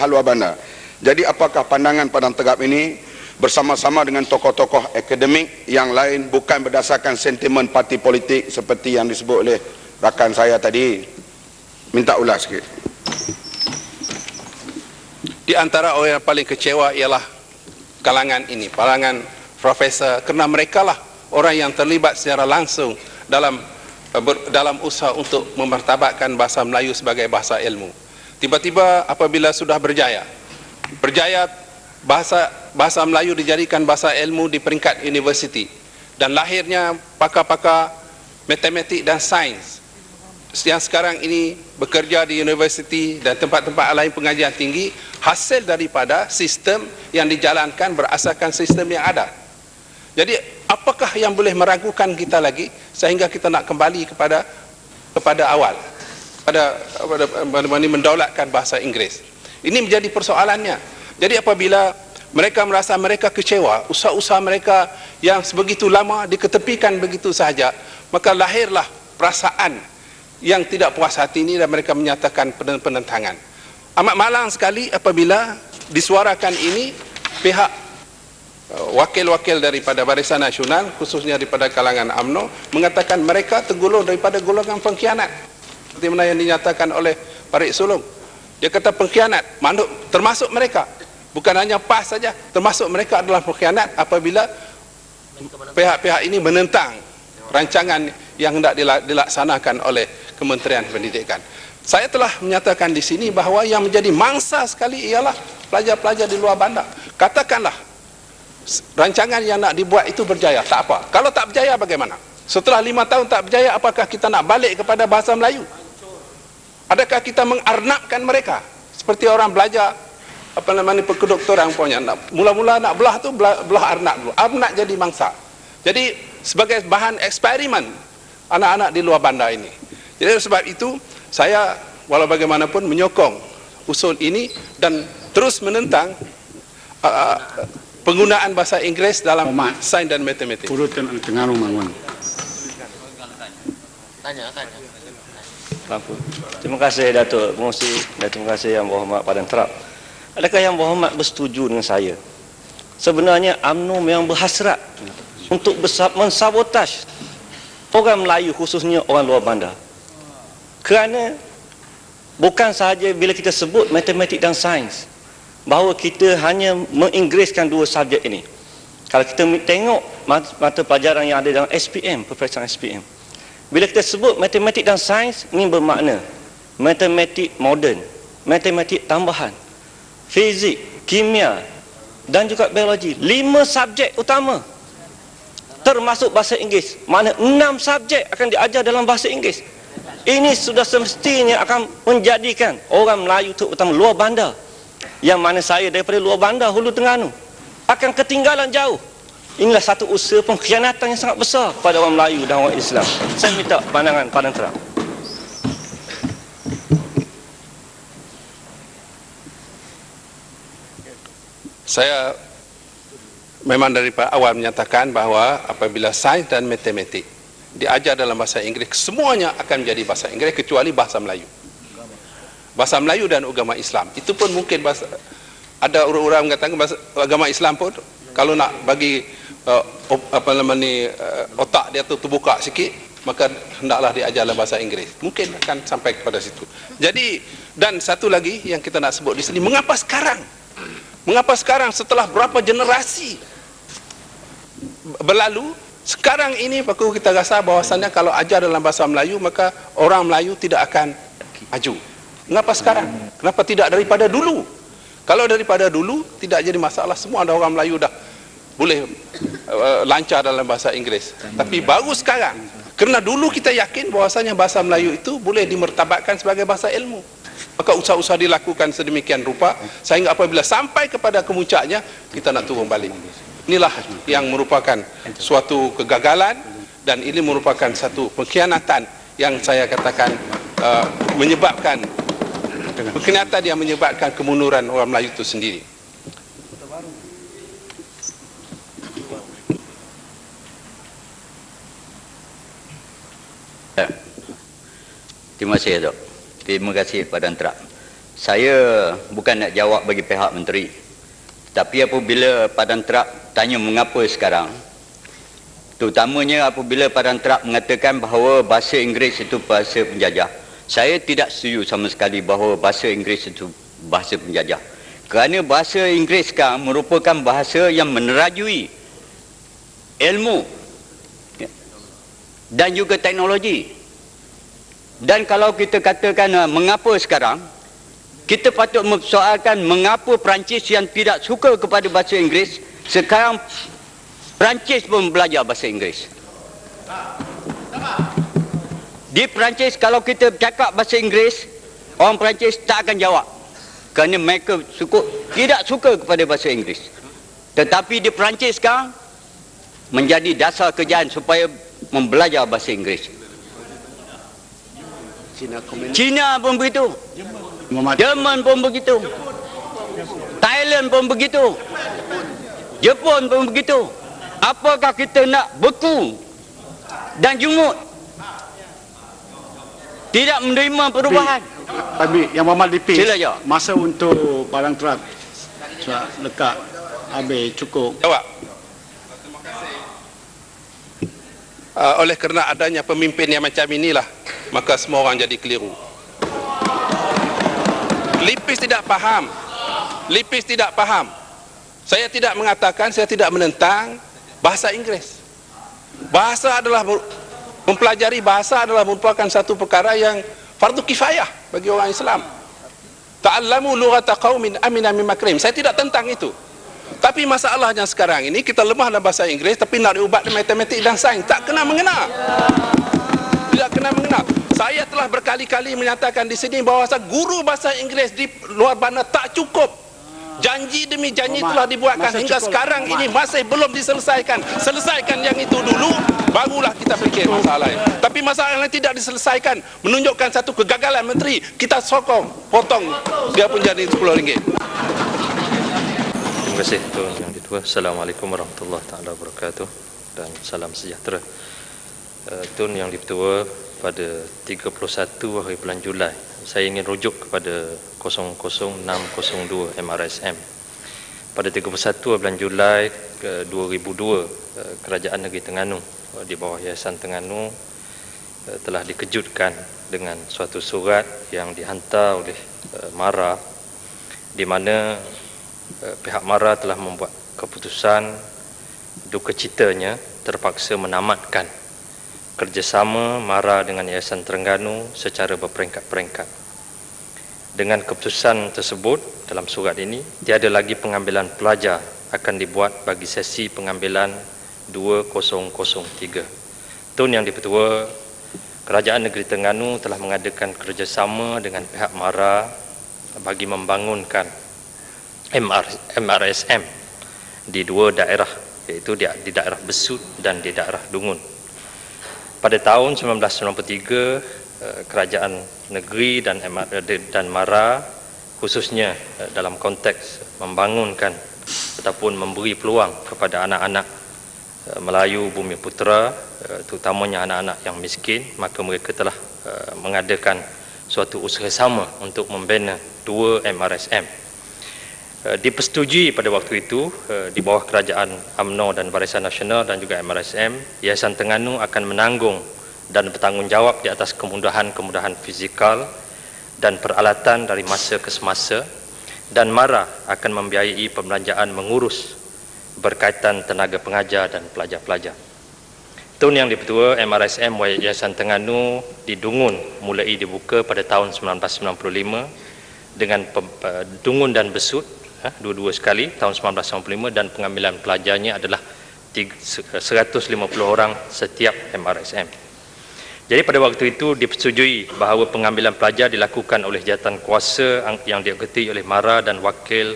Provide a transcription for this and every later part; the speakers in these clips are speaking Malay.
hal luar bandar. Jadi apakah pandangan Padang Tegap ini bersama-sama dengan tokoh-tokoh akademik yang lain, bukan berdasarkan sentimen parti politik seperti yang disebut oleh rakan saya tadi? Minta ulas sikit. Di antara orang yang paling kecewa ialah kalangan ini, kalangan profesor, kerana mereka lah orang yang terlibat secara langsung dalam usaha untuk memartabatkan bahasa Melayu sebagai bahasa ilmu. Tiba-tiba apabila sudah berjaya bahasa Melayu dijadikan bahasa ilmu di peringkat universiti, dan lahirnya pakar-pakar matematik dan sains yang sekarang ini bekerja di universiti dan tempat-tempat lain pengajian tinggi, hasil daripada sistem yang dijalankan berasaskan sistem yang ada. Jadi apakah yang boleh meragukan kita lagi sehingga kita nak kembali kepada awal, pada mendaulatkan bahasa Inggeris? Ini menjadi persoalannya. Jadi apabila mereka merasa mereka kecewa, usaha-usaha mereka yang sebegitu lama diketepikan begitu sahaja, maka lahirlah perasaan yang tidak puas hati ini dan mereka menyatakan penentangan. Amat malang sekali apabila disuarakan ini pihak wakil-wakil daripada Barisan Nasional, khususnya daripada kalangan UMNO, mengatakan mereka tergolong daripada golongan pengkhianat, seperti mana yang dinyatakan oleh Farid Sulong. Dia kata pengkhianat termasuk mereka, bukan hanya PAS saja, termasuk mereka adalah pengkhianat apabila pihak-pihak ini menentang rancangan yang hendak dilaksanakan oleh Kementerian Pendidikan. Saya telah menyatakan di sini bahawa yang menjadi mangsa sekali ialah pelajar-pelajar di luar bandar. Katakanlah rancangan yang nak dibuat itu berjaya, tak apa. Kalau tak berjaya bagaimana? Setelah 5 tahun tak berjaya, apakah kita nak balik kepada bahasa Melayu? Adakah kita mengarnabkan mereka seperti orang belajar kedoktoran punya, mula-mula nak belah tu belah arnab dulu, arnab jadi mangsa. Jadi sebagai bahan eksperimen anak-anak di luar bandar ini. Jadi sebab itu saya walau bagaimanapun menyokong usul ini dan terus menentang penggunaan bahasa Inggeris dalam sains dan matematik. Terima kasih Datuk Pengerusi dan terima kasih Yang Berhormat Padang Terap. Adakah Yang Berhormat bersetuju dengan saya? Sebenarnya UMNO memang berhasrat untuk mensabotaj orang Melayu, khususnya orang luar bandar. Kerana bukan sahaja bila kita sebut matematik dan sains bahawa kita hanya menginggeriskan dua subjek ini. Kalau kita tengok mata pelajaran yang ada dalam SPM, peperiksaan SPM, bila kita sebut matematik dan sains, ini bermakna matematik moden, matematik tambahan, fizik, kimia dan juga biologi. 5 subjek utama termasuk bahasa Inggeris. Makna 6 subjek akan diajar dalam bahasa Inggeris. Ini sudah semestinya akan menjadikan orang Melayu, terutama luar bandar, yang mana saya daripada luar bandar Hulu Terengganu, akan ketinggalan jauh. Inilah satu usaha pengkhianatan yang sangat besar pada orang Melayu dan orang Islam. Saya minta pandangan Padang Terap. Saya memang daripada awal menyatakan bahawa apabila sains dan matematik diajar dalam bahasa Inggeris, semuanya akan menjadi bahasa Inggeris kecuali bahasa Melayu. Bahasa Melayu dan agama Islam. Itu pun mungkin ada orang-orang mengatakan bahasa agama Islam pun kalau nak bagi otak dia tu terbuka sikit, maka hendaklah diajar dalam bahasa Inggeris. Mungkin akan sampai kepada situ. Jadi, dan satu lagi yang kita nak sebut di sini, mengapa sekarang? Mengapa sekarang setelah berapa generasi berlalu, sekarang ini perlu kita rasa bahwasannya kalau ajar dalam bahasa Melayu maka orang Melayu tidak akan maju. Mengapa sekarang? Kenapa tidak daripada dulu? Kalau daripada dulu tidak jadi masalah, semua ada orang Melayu dah boleh lancar dalam bahasa Inggeris. Tapi baru sekarang, kerana dulu kita yakin bahwasanya bahasa Melayu itu boleh dimertabatkan sebagai bahasa ilmu, maka usaha-usaha dilakukan sedemikian rupa sehingga apabila sampai kepada kemuncaknya kita nak turun balik. Inilah yang merupakan suatu kegagalan dan ini merupakan satu pengkhianatan yang saya katakan menyebabkan pengkhianatan yang menyebabkan kemunduran orang Melayu itu sendiri. Terima kasih Dok. Terima kasih Padang Terap. Saya bukan nak jawab bagi pihak menteri. Tapi apabila Padang Terap tanya mengapa sekarang, terutamanya apabila Padang Terap mengatakan bahawa bahasa Inggeris itu bahasa penjajah, saya tidak setuju sama sekali bahawa bahasa Inggeris itu bahasa penjajah. Kerana bahasa Inggeris sekarang merupakan bahasa yang menerajui ilmu dan juga teknologi. Dan kalau kita katakan mengapa sekarang, kita patut mempersoalkan mengapa Perancis yang tidak suka kepada bahasa Inggeris, sekarang Perancis pun belajar bahasa Inggeris. Di Perancis kalau kita cakap bahasa Inggeris, orang Perancis tak akan jawab. Kerana mereka tidak suka kepada bahasa Inggeris. Tetapi di Perancis sekarang menjadi dasar kerjaan supaya membelajar bahasa Inggeris. Cina pun begitu. Jerman pun begitu. Thailand pun begitu. Jepun pun begitu. Apakah kita nak beku dan jungut, tidak menerima perubahan? Tapi Yang Berhormat Dipis, Sila jawab. masa untuk Padang Terap sudah dekat habis, cukup. Jawab. Oleh kerana adanya pemimpin yang macam inilah, maka semua orang jadi keliru. Lipis tidak faham. Lipis tidak faham. Saya tidak mengatakan, saya tidak menentang bahasa Inggeris. Bahasa adalah, mempelajari bahasa adalah merupakan satu perkara yang fardu kifayah bagi orang Islam. Ta'allamu lughata qaumin amina min makrim. Saya tidak tentang itu. Tapi masalahnya sekarang ini kita lemah dalam bahasa Inggeris, tapi nak diubat dengan matematik dan sains, tak kena mengena. Tidak kena mengena. Saya telah berkali-kali menyatakan di sini bahawa guru bahasa Inggeris di luar bandar tak cukup. Janji demi janji telah dibuatkan hingga sekarang ini masih belum diselesaikan. Selesaikan yang itu dulu, barulah kita fikir masalah lain. Tapi masalah yang tidak diselesaikan menunjukkan satu kegagalan menteri. Kita sokong, potong dia pun jadi RM10. Terima kasih Tuan Yang Ditua. Assalamualaikum warahmatullahi taala wabarakatuh dan salam sejahtera. Tuan Yang Ditua, pada 31 hari bulan Julai, saya ingin rujuk kepada 00602 MRSM. Pada 31 bulan Julai 2002, Kerajaan Negeri Terengganu di bawah Yayasan Terengganu telah dikejutkan dengan suatu surat yang dihantar oleh MARA, di mana pihak MARA telah membuat keputusan duka citanya terpaksa menamatkan kerjasama MARA dengan Yayasan Terengganu secara berperingkat-peringkat. Dengan keputusan tersebut, dalam surat ini, tiada lagi pengambilan pelajar akan dibuat bagi sesi pengambilan 2003. Tuan Yang Dipertua, Kerajaan Negeri Terengganu telah mengadakan kerjasama dengan pihak MARA bagi membangunkan MRSM di dua daerah, iaitu di daerah Besut dan di daerah Dungun. Pada tahun 1993, Kerajaan Negeri dan MARA khususnya dalam konteks membangunkan ataupun memberi peluang kepada anak-anak Melayu Bumi Putera, terutamanya anak-anak yang miskin, maka mereka telah mengadakan suatu usaha sama untuk membina dua MRSM. Dipersetujui pada waktu itu di bawah Kerajaan UMNO dan Barisan Nasional dan juga MRSM, Yayasan Terengganu akan menanggung dan bertanggungjawab di atas kemudahan-kemudahan fizikal dan peralatan dari masa ke semasa, dan MARA akan membiayai pembelanjaan mengurus berkaitan tenaga pengajar dan pelajar-pelajar. Tuan Yang Dipertua, MRSM Yayasan Terengganu di Dungun mulai dibuka pada tahun 1995 dengan Dungun dan Besut dua-dua sekali tahun 1995, dan pengambilan pelajarnya adalah 150 orang setiap MRSM. Jadi pada waktu itu dipersetujui bahawa pengambilan pelajar dilakukan oleh jawatan kuasa yang diikuti oleh MARA dan wakil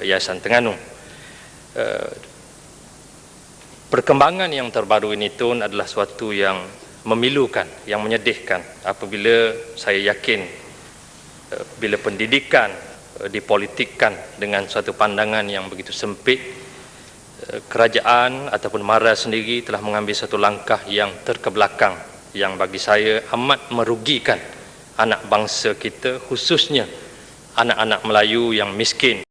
Yayasan Terengganu. Perkembangan yang terbaru ini Tun adalah suatu yang memilukan, yang menyedihkan apabila saya yakin bila pendidikan dipolitikkan dengan suatu pandangan yang begitu sempit, kerajaan ataupun MARA sendiri telah mengambil satu langkah yang terkebelakang, yang bagi saya amat merugikan anak bangsa kita, khususnya anak-anak Melayu yang miskin.